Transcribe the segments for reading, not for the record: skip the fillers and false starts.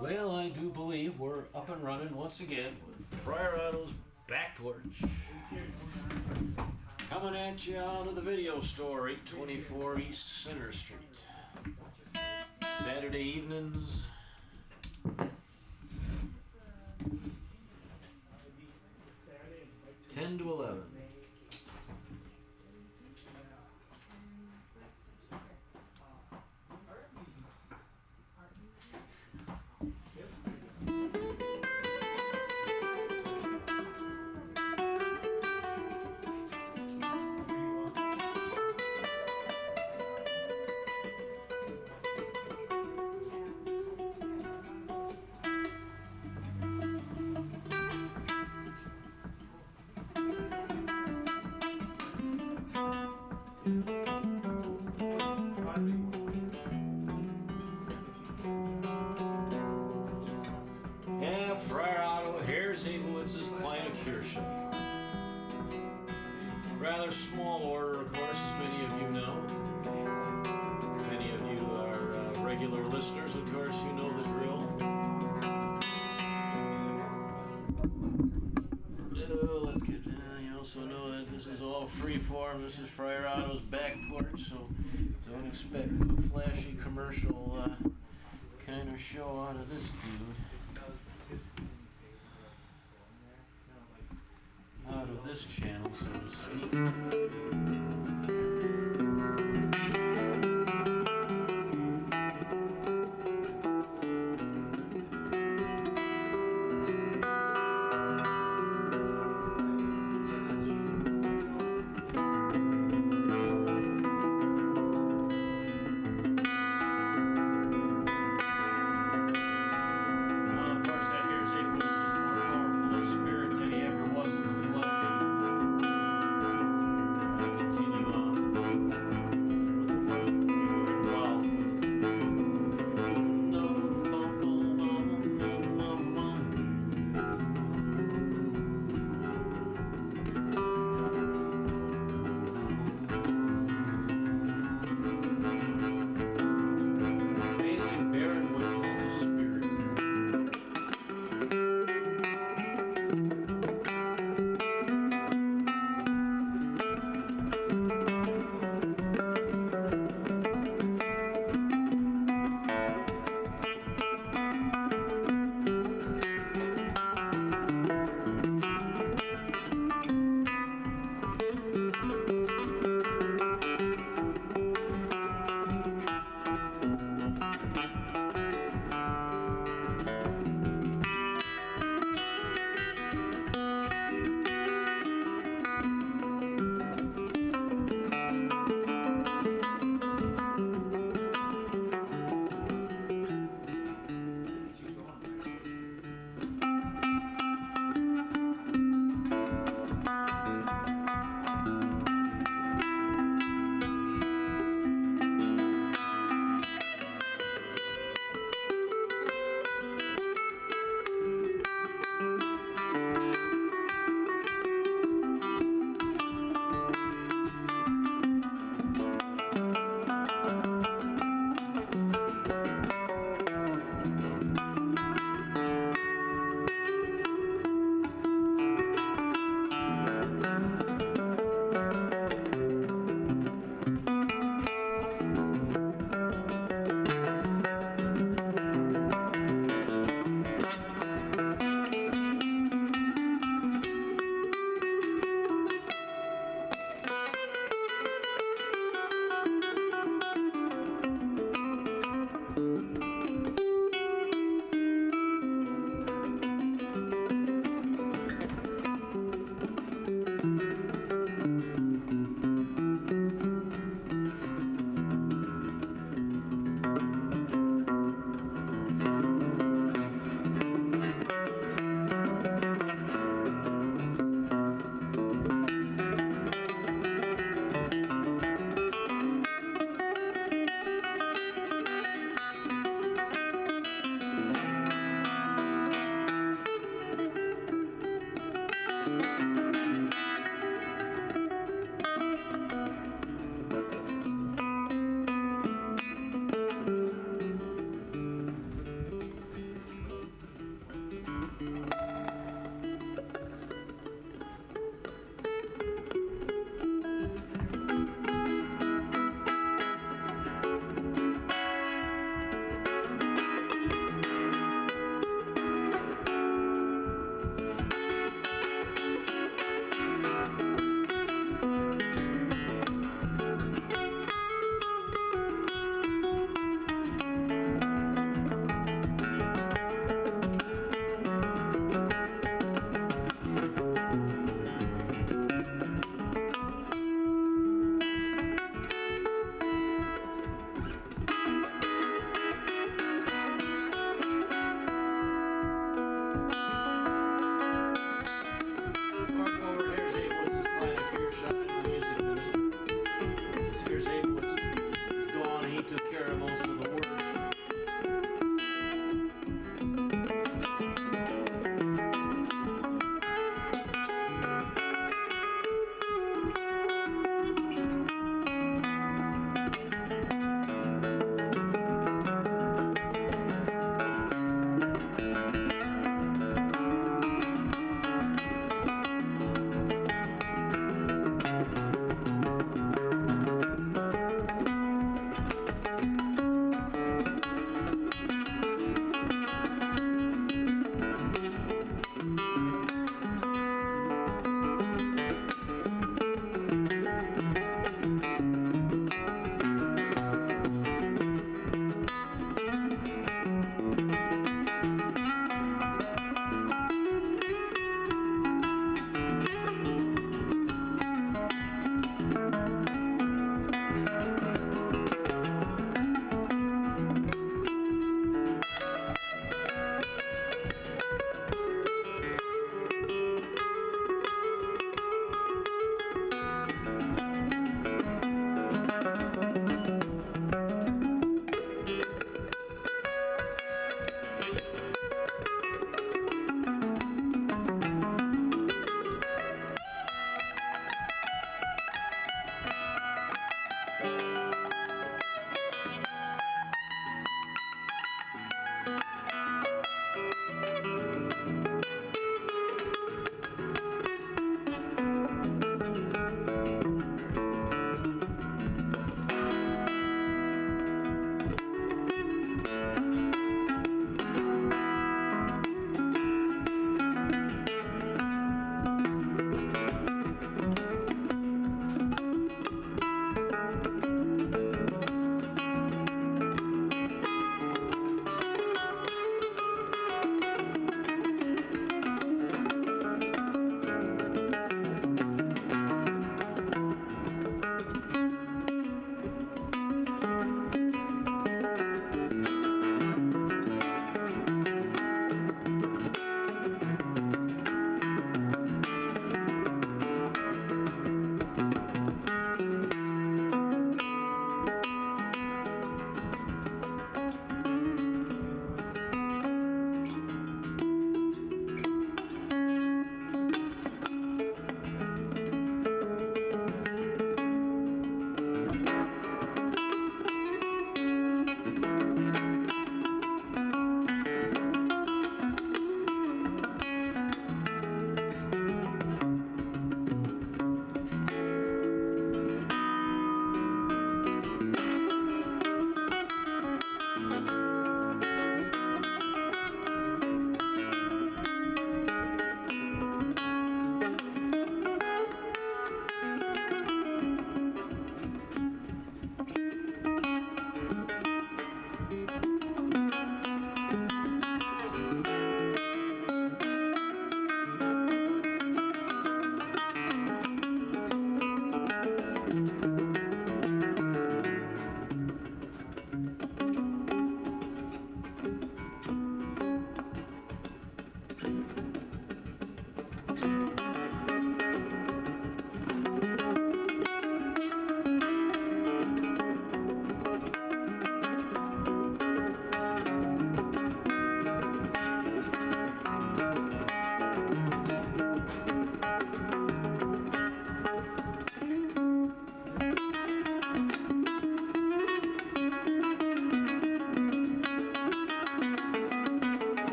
Well, I do believe we're up and running once again with Friar Otto's Back Porch. Coming at you out of the video store, 824 East Center Street. Saturday evenings. Ten to 11. Yeah, Friar Otto, here's Abelwitz's Kleine Kirche. Rather small order, of course, as many of you know. Many of you are regular listeners, of course, you know the drill. Let's get, you also know that this is all free form. This is Friar Otto's Back Porch, so don't expect a flashy commercial kind of show out of this dude. Out of this channel, so to speak.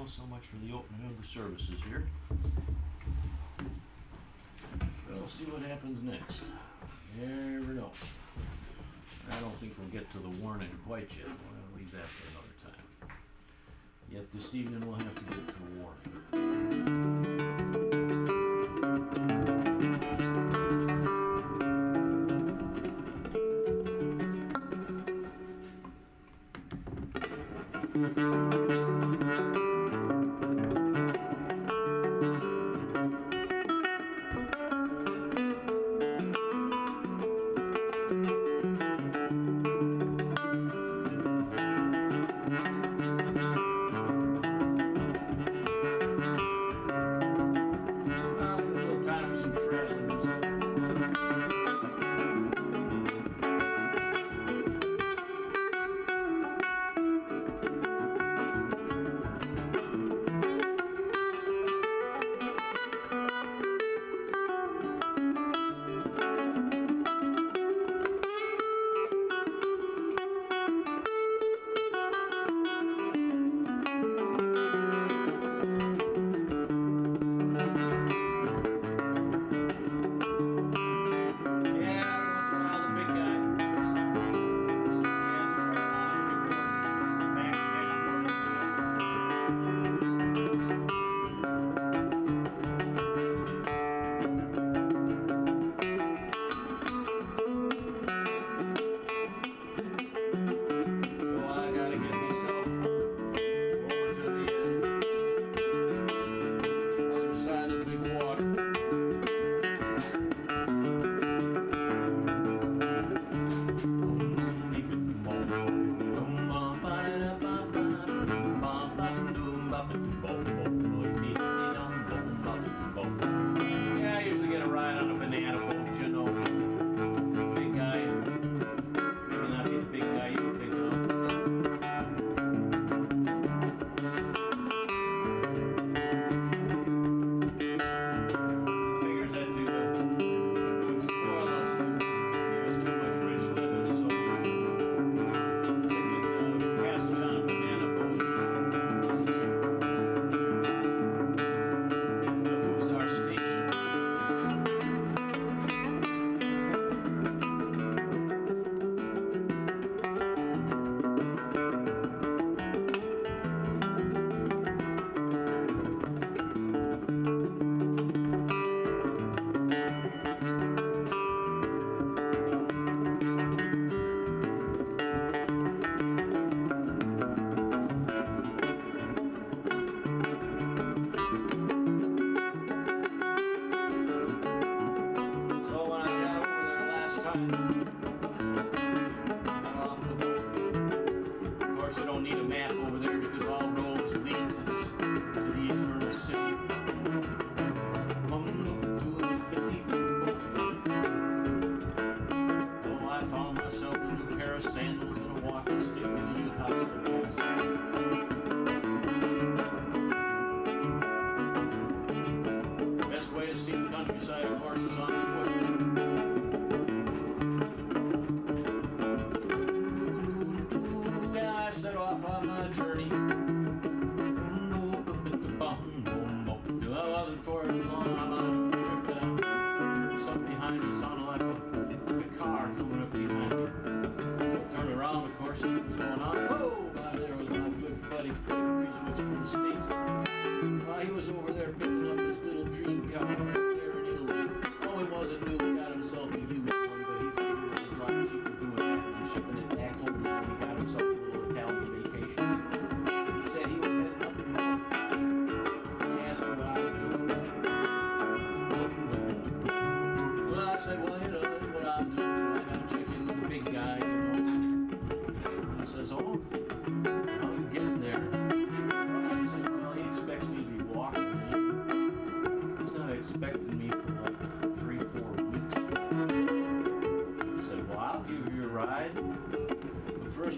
so much for the opening of the services here. We'll see what happens next. Never know. I don't think we'll get to the warning quite yet. We'll leave that for another time. Yet this evening we'll have to get to a warning.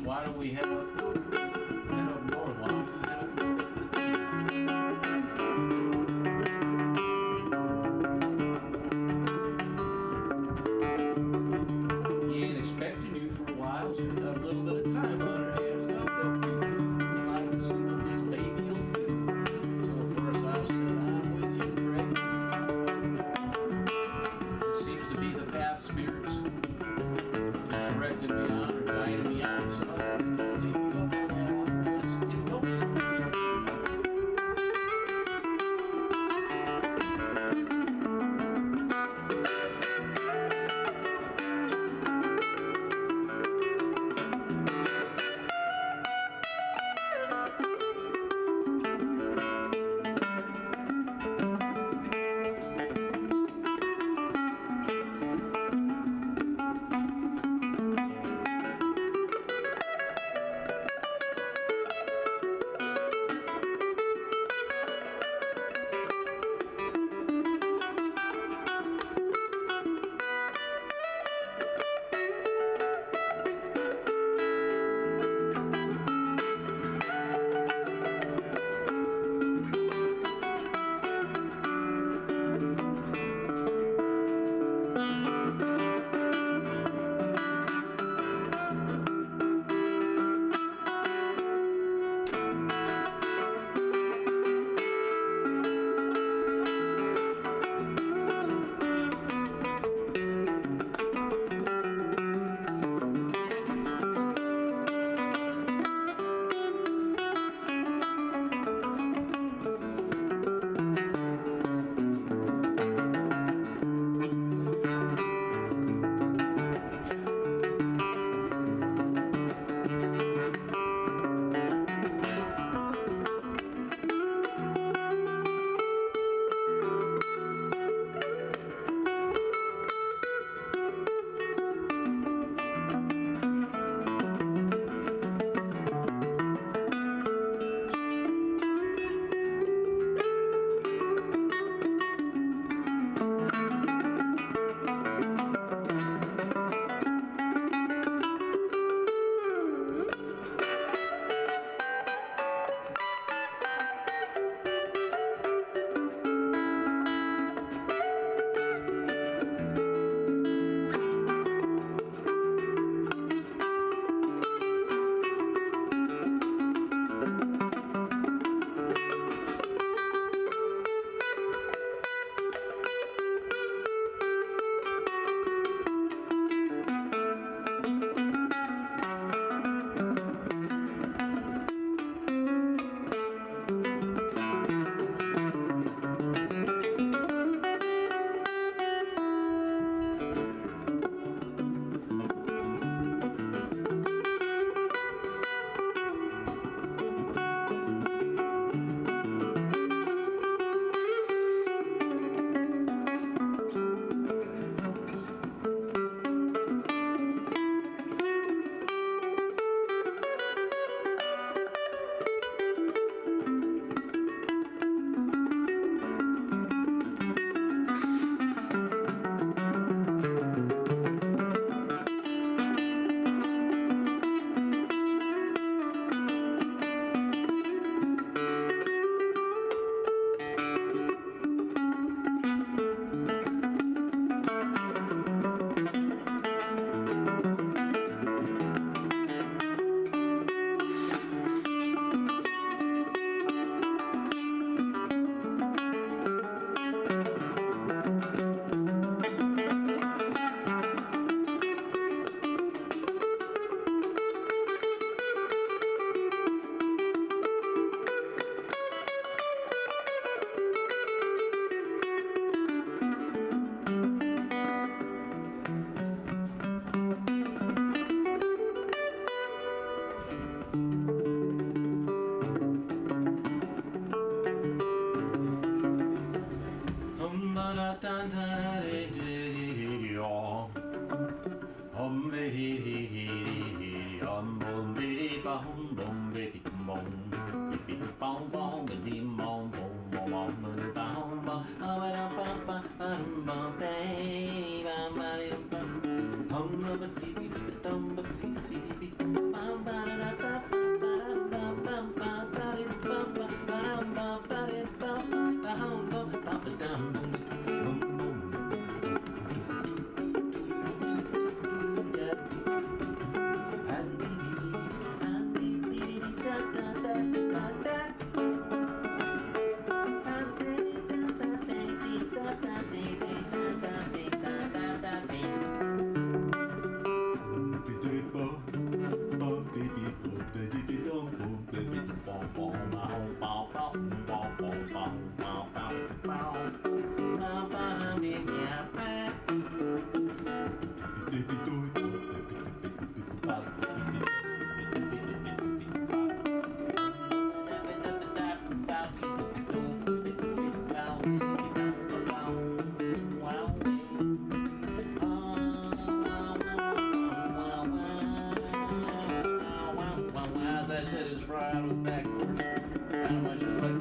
Why don't we head up north? Why don't you head up north? He ain't expecting you for a while, so you got a little bit of time on our hands now, don't you? You'd like to see what this baby will do.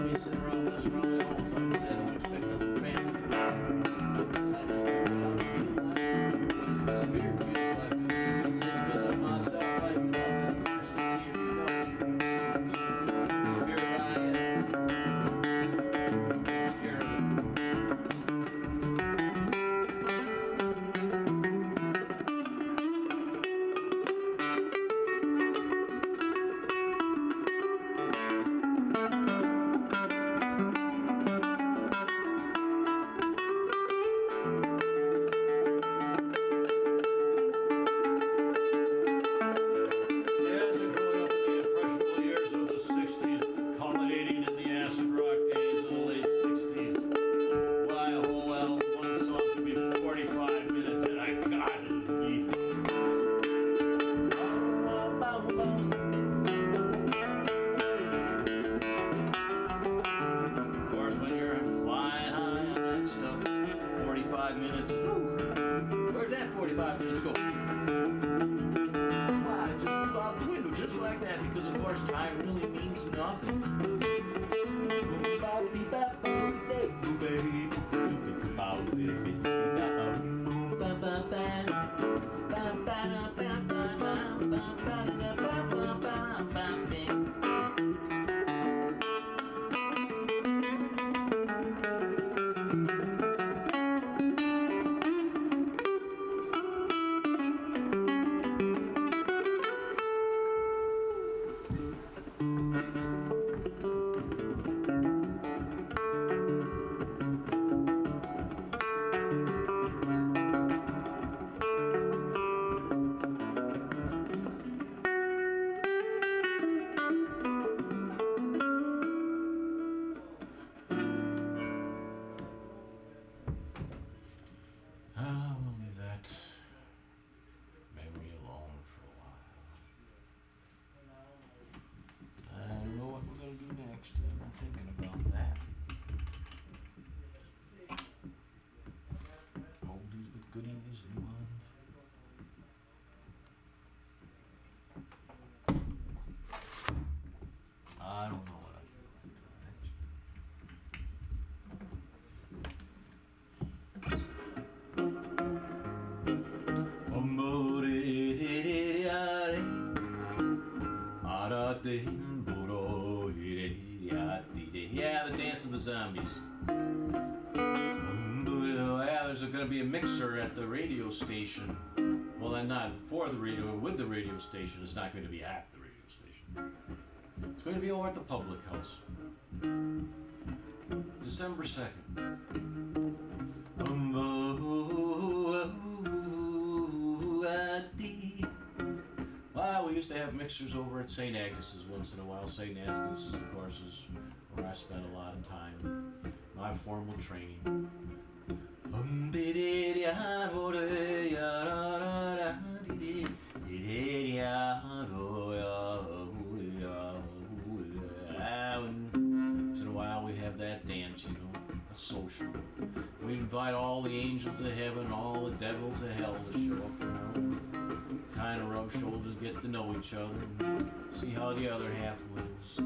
me sitting around messing around at home, so I said I don't expect nothing fancy. I just do what I feel like. What spirit feels like. She said because I'm myself, I do nothing personally here, you know. Spirit I am. Takes care of it. Minutes. Woo! Where'd that 45 minutes go? Why, it just flew out the window just like that because, of course, time really means nothing. We'll leave that memory alone for a while. I don't know what we're going to do next. I'm thinking about that. Oldies but goodies, new ones. I don't know what I feel like doing next. Yeah, the dance of the zombies. Yeah, there's going to be a mixer at the radio station. Well, and not for the radio, with the radio station. It's not going to be at the radio station. It's going to be over at the Public House. December 2nd. Well, we used to have mixers over at St. Agnes's once in a while. St. Agnes's, of course, is where I spent a lot of time, my formal training. Once in a while we have that dance, you know, a social. We invite all the angels of heaven, all the devils of hell to show up around. Kind of rub shoulders, get to know each other, and see how the other half lives.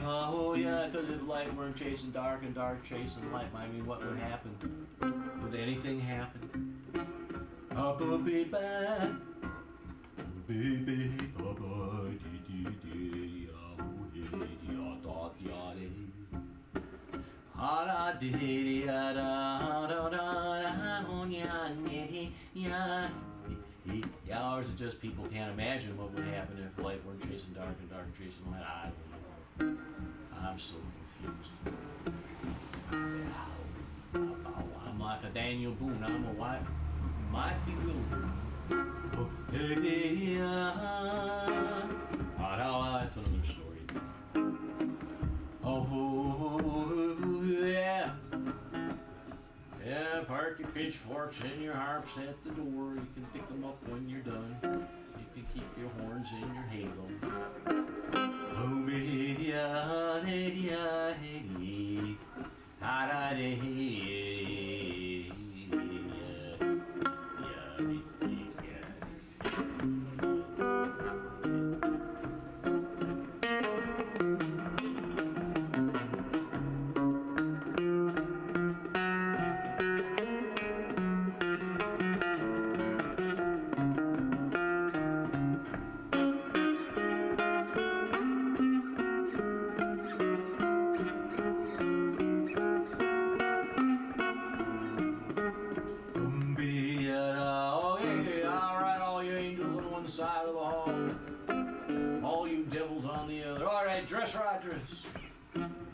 Oh yeah, because if light weren't chasing dark and dark chasing light, I mean, what would happen? Would anything happen? Yeah, ours is just people can't imagine what would happen if light weren't chasing dark and dark chasing light. I don't know. I'm so confused. I'm like a Daniel Boone. I'm a white, might be bewildered. Oh, that's another story. Oh, yeah. Yeah, park your pitchforks and your harps at the door. You can pick them up when you're done. You can keep your horns in your halos. Oh, mistress.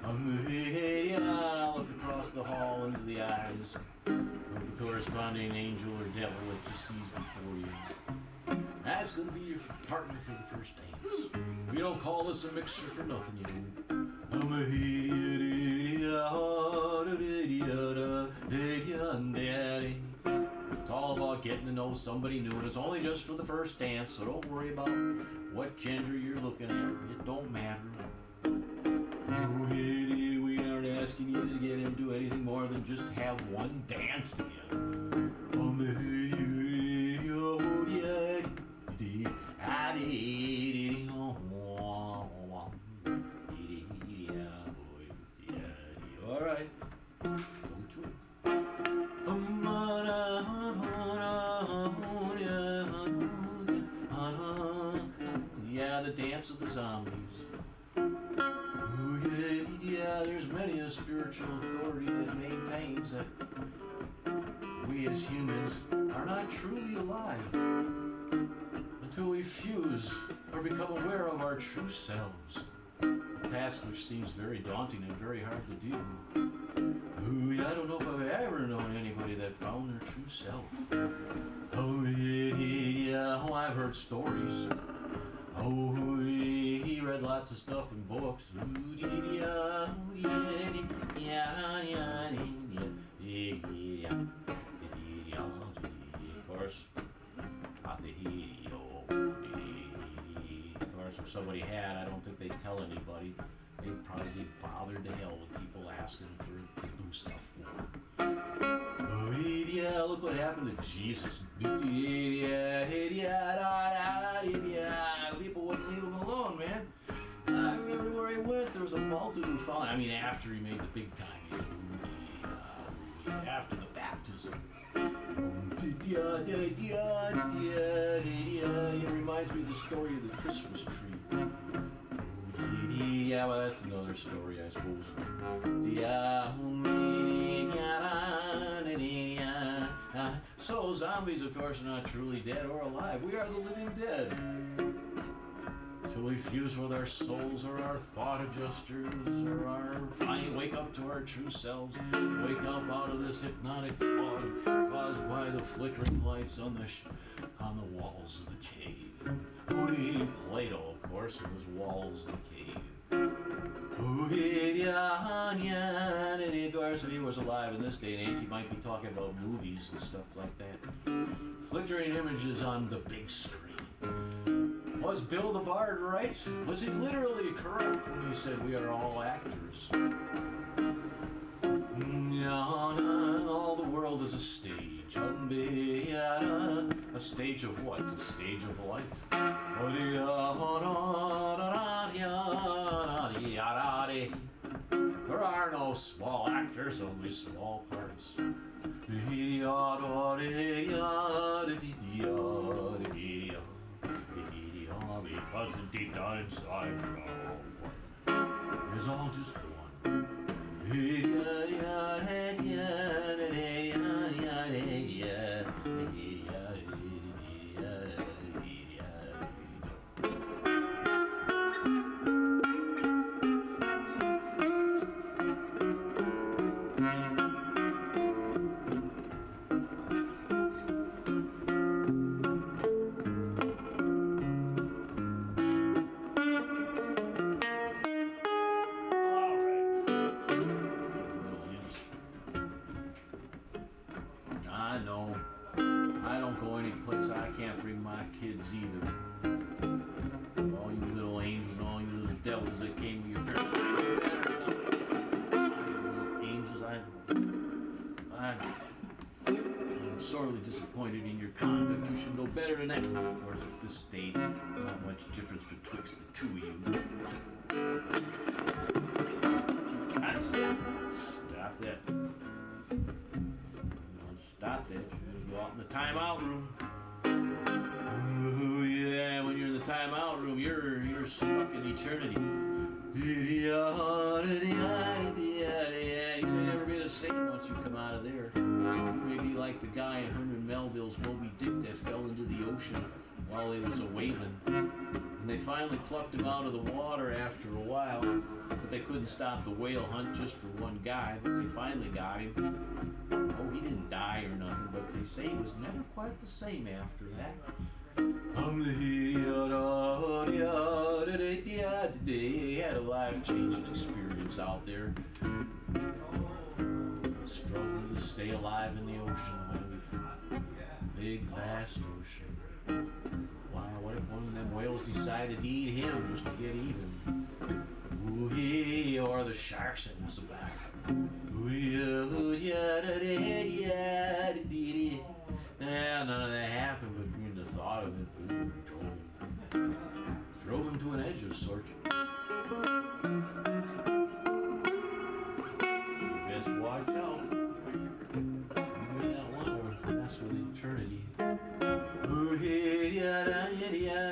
I look across the hall into the eyes of the corresponding angel or devil that you sees before you. That's going to be your partner for the first dance. We don't call this a mixture for nothing, you know. It's all about getting to know somebody new, and it's only just for the first dance, so don't worry about what gender you're looking at. It don't matter. We aren't asking you to get into anything more than just have one dance together. All right. Yeah, the dance of the zombies. Yeah, there's many a spiritual authority that maintains that we as humans are not truly alive until we fuse or become aware of our true selves. A task which seems very daunting and very hard to do. I don't know if I've ever known anybody that found their true self. I've heard stories. He read lots of stuff in books. Of course, if somebody had, I don't think they'd tell anybody. They'd probably be bothered to hell with people asking to do stuff for them. Look what happened to Jesus. People wouldn't leave him alone, man. Everywhere he went, there was a multitude who followed. I mean, after he made the big time, after the baptism. It reminds me of the story of the Christmas tree. Yeah, well, that's another story, I suppose. So, zombies, of course, are not truly dead or alive. We are the living dead. Till we fuse with our souls or our thought adjusters or finally wake up to our true selves. Wake up out of this hypnotic fog caused by the flickering lights on the walls of the cave. Plato, of course, on his walls of the cave. Of course, if he was alive in this day and age, he might be talking about movies and stuff like that. Flickering images on the big screen. Was Bill the Bard right? Was he literally correct when he said we are all actors? All the world is a stage. A stage of what? A stage of life. There are no small actors, only small parts. Because deep down inside is all just one. I know. I don't go any place I can't bring my kids either. All you little angels and all you little devils that came to your parents. Angels, I'm sorely disappointed in your conduct. You should know better than that. Of course, at this stage, not much difference betwixt the two of you. That's it. Stop that. Stop that. You're gonna go out in the timeout room. Ooh, yeah, when you're in the timeout room, you're stuck in eternity. You may never be the same once you come out of there. You may be like the guy in Herman Melville's Moby Dick that fell into the ocean while he was a whaling. And they finally plucked him out of the water after a while, but they couldn't stop the whale hunt just for one guy, but they finally got him. Oh, he didn't die or nothing, but they say he was never quite the same after that. He had a life-changing experience out there, struggling to stay alive in the ocean, big, vast ocean. Wow, what if one of them whales decided to eat him just to get even? Ooh-hee, or the sharks that was about. Yeah, none of that happened, but the thought of it drove him to an edge of sorts. You best watch out. You may not want to mess with eternity.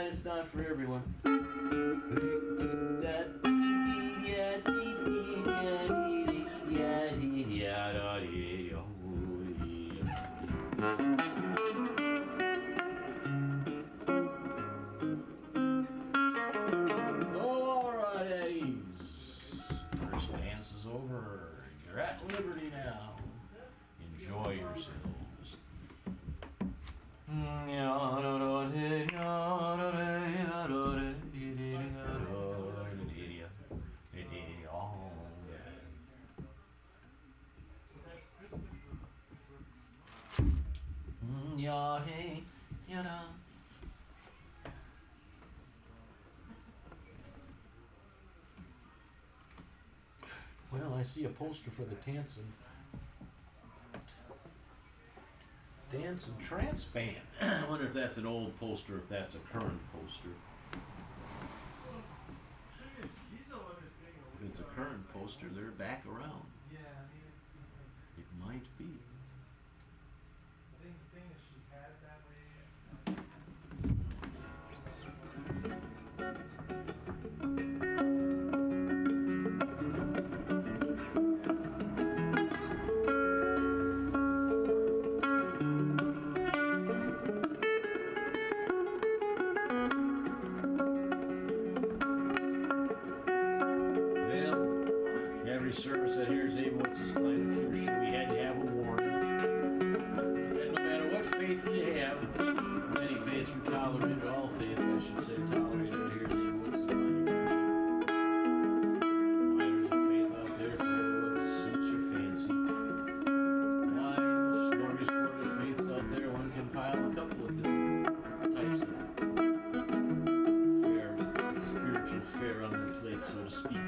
It's not for everyone. Alright, Eddies. First dance is over. You're at liberty now. Enjoy yourselves. Well, I see a poster for the Dance and Trance Band. I wonder if that's an old poster, if that's a current poster. If it's a current poster, they're back around. It might be. Every service that hears Abel's claim of cure, we had to have a warning. And no matter what faith you have, many faiths were tolerated, all faiths, I should say, tolerated hears Abel's claim of cure. Why, there's a faith out there for what suits your fancy. Why, smorgasbord of faiths out there, one can pile a couple of different types of spiritual fare on their plate, so to speak.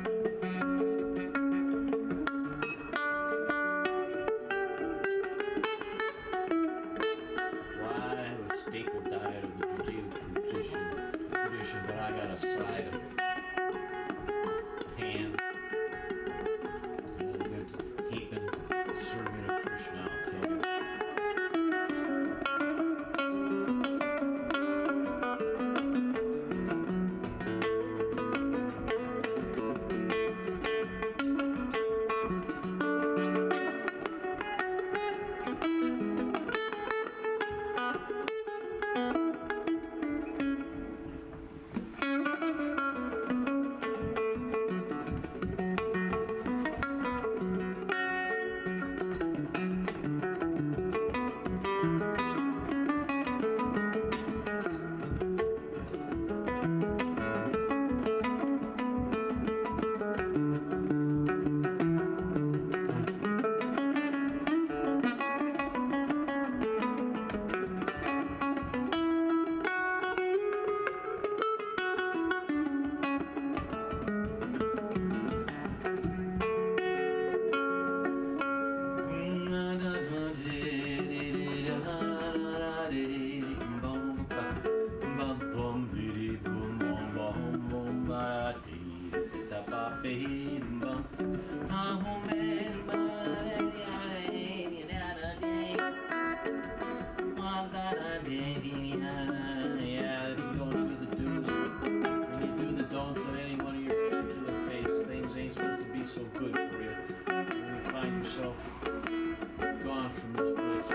Staple diet of the Judeo-tradition, but I got a side of ham, good heaping, serving of Krishna, I'll tell you. Yeah, if you don't do the do's, when you do the don'ts in any one of your particular faiths, things ain't supposed to be so good for you. When you find yourself gone from this place.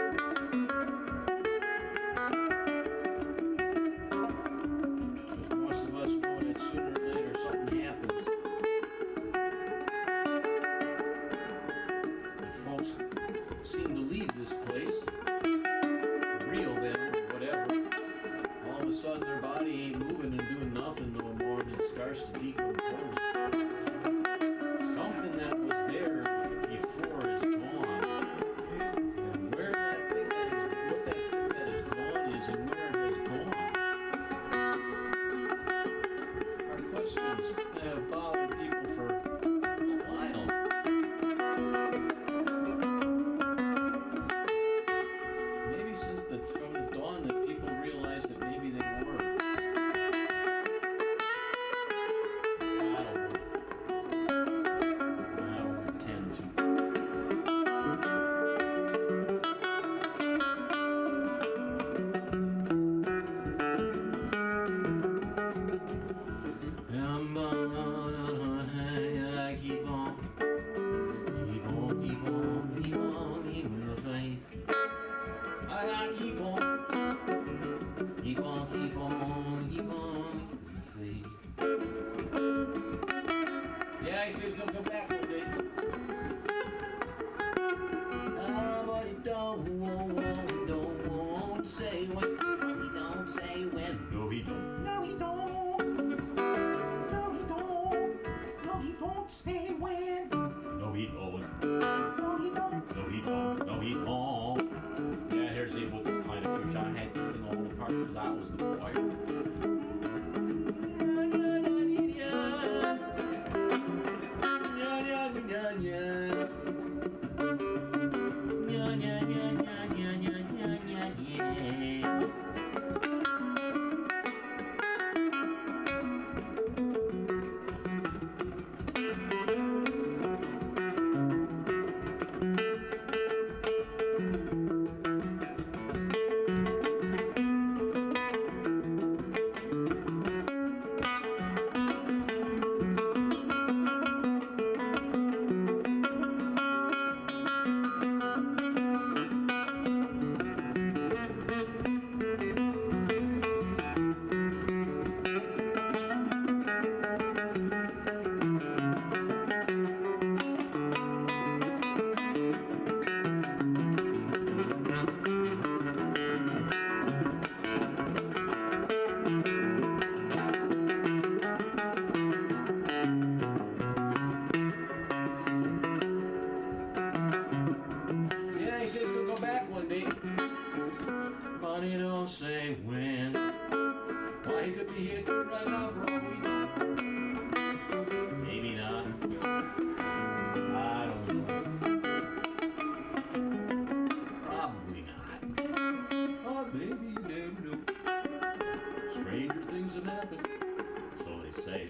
But most of us leave this place, the real them, or whatever, all of a sudden their body ain't moving and doing nothing no more, and it starts to decompose. Something that was there before is gone. And where that thing that is, what that thing that is gone is, and where it has gone, are questions that have bothered people for a while. Maybe from the dawn that people realized that maybe they were. I don't know. I don't pretend to. I keep on, keep the faith. I gotta keep on, keep the faith. Yeah, he says he's gonna go back one day. But he don't say when. He don't say when. No, he don't. No, he don't. No, he don't. No, he don't say when. No, he don't. No, he don't. No, he don't. No, he don't. Yeah, here's the with this kind of cruise. I had to sing all the parts because I was the choir. He says he's gonna go back one day, but he don't say when. Why, he could be here right now for all we know. Maybe not. I don't know. Probably not. Or maybe you never know. Stranger things have happened, so they say.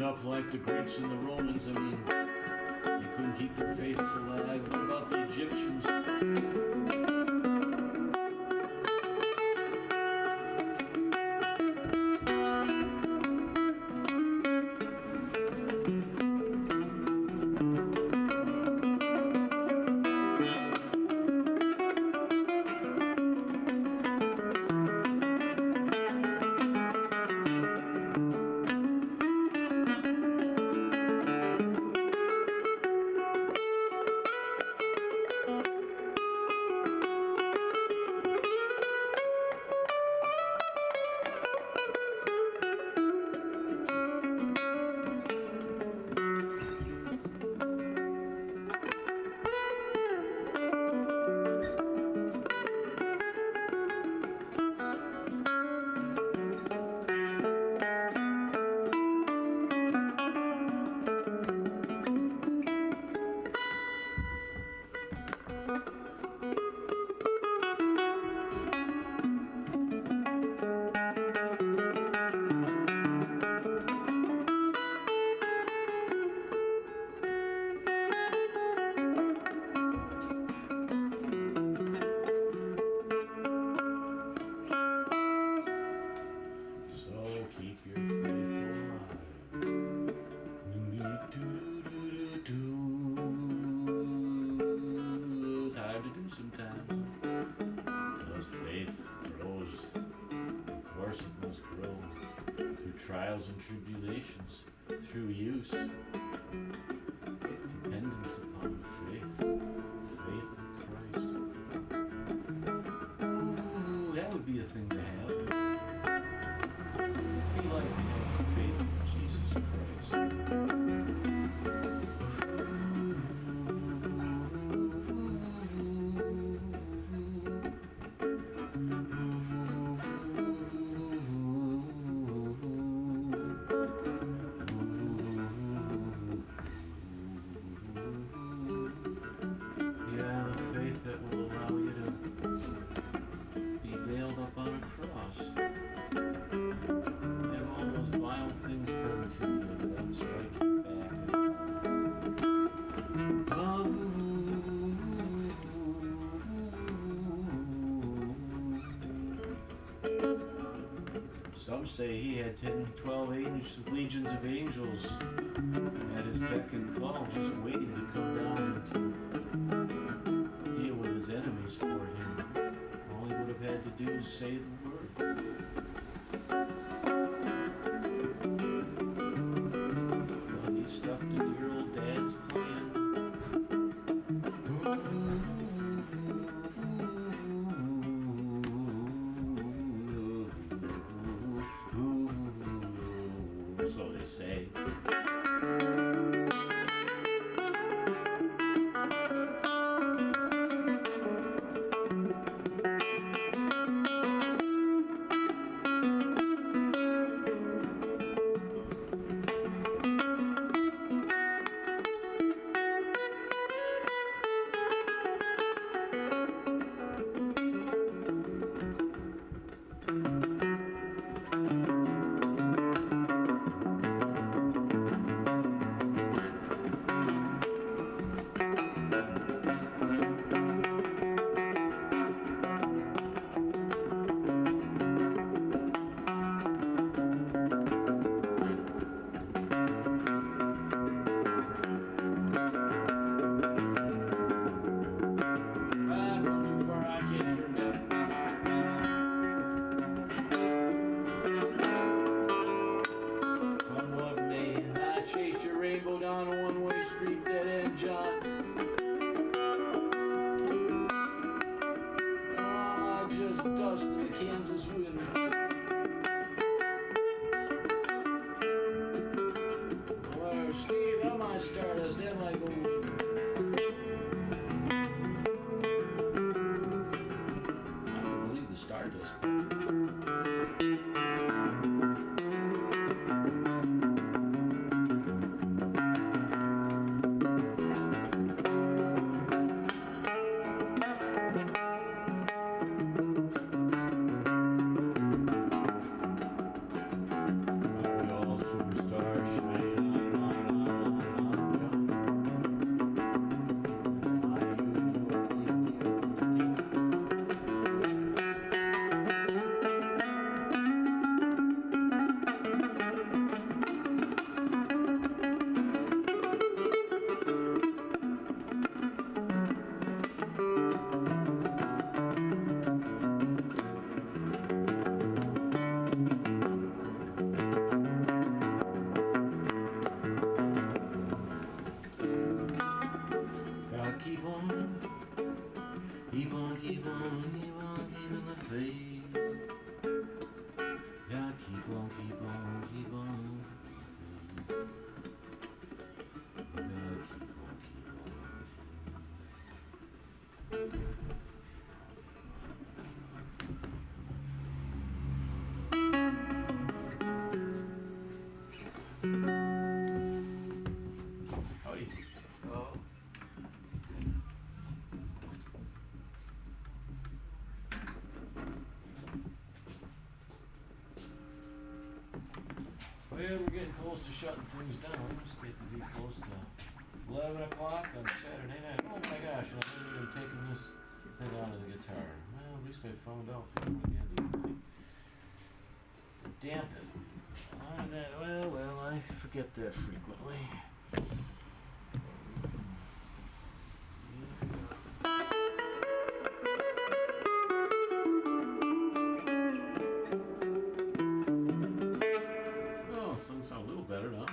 up like the Greeks and the Romans. I mean, they couldn't keep their faiths alive. What about the Egyptians? Trials and tribulations, through use, dependence upon faith in Christ. Ooh, that would be a thing to have. It'd be like having faith in Jesus Christ. That will allow you to be nailed up on a cross. Have all those vile things done to you without striking back. Some say he had 10, 12 legions of angels at his beck and call, just waiting to come down and deal with his enemies for him. All he would have had to do is say the word. Well, he stuck to dear old Dad's plan. So they say. Rainbow down a one-way street, dead end, John. Just dust in the Kansas wind. Well, Steve, am I stardust? Am I gold? I can believe the stardust. Stars shining Well, we're getting close to shutting things down. It's getting to be close to 11 o'clock on Saturday night. Oh my gosh, and I haven't even taken this thing out of the guitar. Well, at least I found out before the end of the night. Damp it. How did that? Well, I forget that frequently. Oh, things sound a little better now.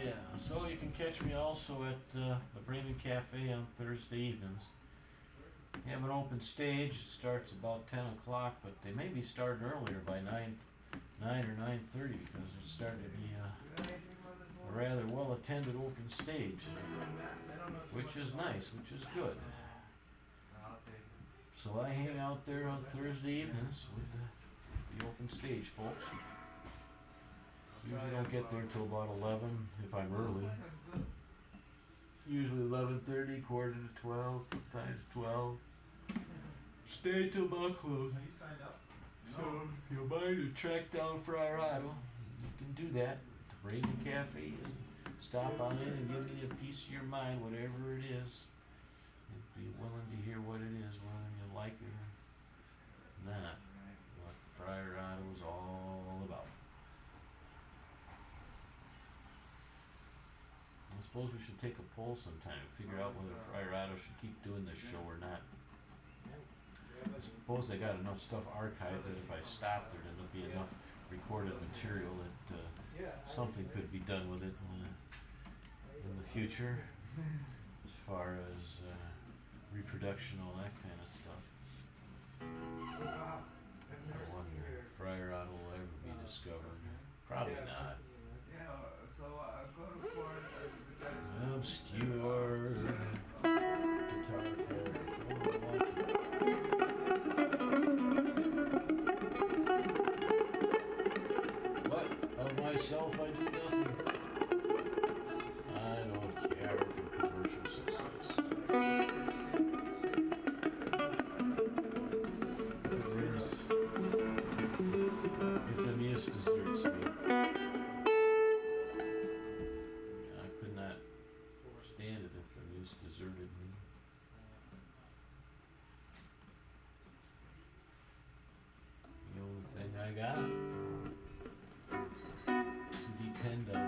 Yeah, so you can catch me also at the Bremen Cafe on Thursday evenings. We have an open stage. It starts about 10 o'clock, but they may be starting earlier by 9 or 9:30 because it's starting to be a rather well-attended open stage, which is nice, which is good. So I hang out there on Thursday evenings with the open stage folks. Usually don't get there till about 11 if I'm early. Usually 11:30, quarter to 12, sometimes 12. Stay till about closing. So if you mind to track down Friarado, you can do that. The Bremen Cafe. Stop on in and give me a piece of your mind, whatever it is. And be willing to hear what it is, whether you like it or not. What Friarado is all about. I suppose we should take a poll sometime and figure out whether Friarado should keep doing this show or not. I suppose they got enough stuff archived that if I stopped there'd end up being enough recorded material that something could be done with it in the future, as far as reproduction, all that kind of stuff. I wonder if Friarado will ever be discovered. Probably not. Obscure guitar player. What? Of myself, I do nothing. I don't care for commercial success. If the muse deserts me, I could not stand it if the muse deserted me. The only thing I got to depend on.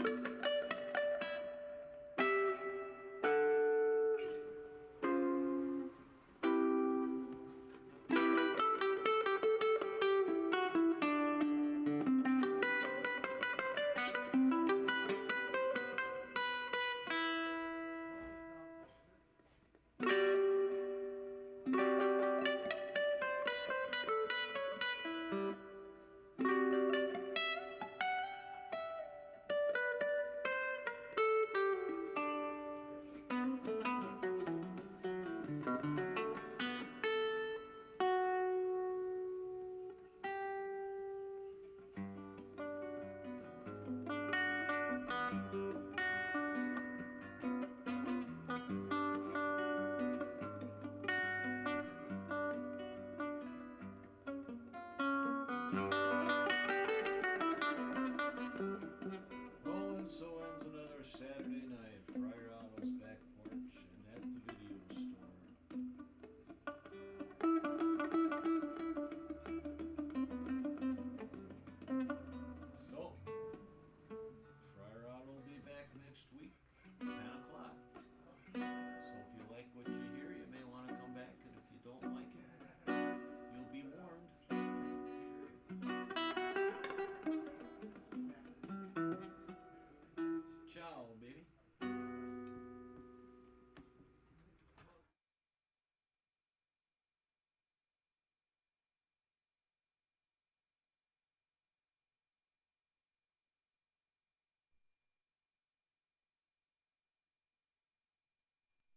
Bye.